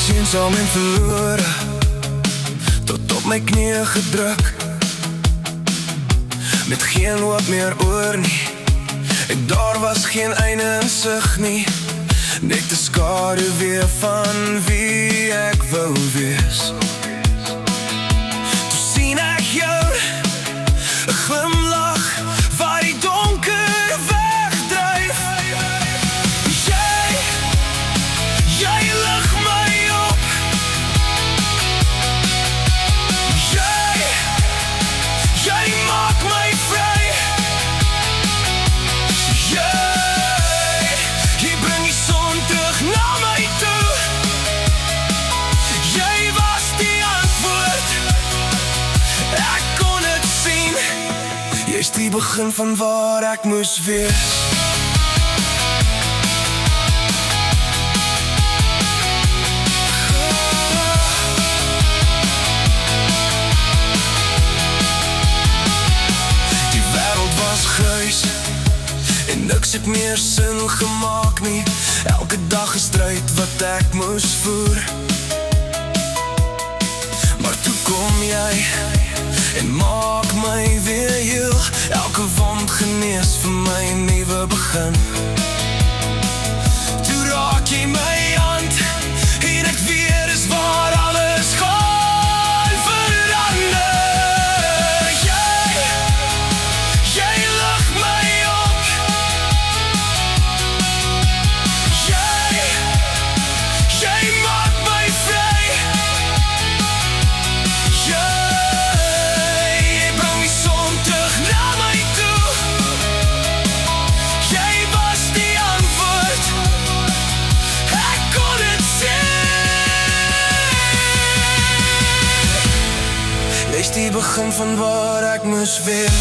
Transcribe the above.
eensaam en verlore, tot op my knieë gedruk, met geen hoop meer oor nie. En daar was geen einde in sig nie, net 'n skadu weer van wie ek wou wees. Toe sien ek jou, 'n glimlach waar die donker wegdryf. Jy lig my op. Jy maak my vry. Jy bring die son terug na my toe. Jy was die antwoord, ek kon het sien. Jy's die begin van waar ek moes wees. En niks het meer sin gemaak nie, elke dag 'n stryd wat ek moes voer. Maar toe kom jy en maak my weer heel, elke wond genees vir my 'n nuwe begin. Toe raak jy my hand en ek weet is waar alles gaan verander. Jy lig my op. Jy maak my vry. Jy bring die son terug na my toe. Jy was die antwoord, ek kon het sien. Jy's die begin van waar ek moes wees.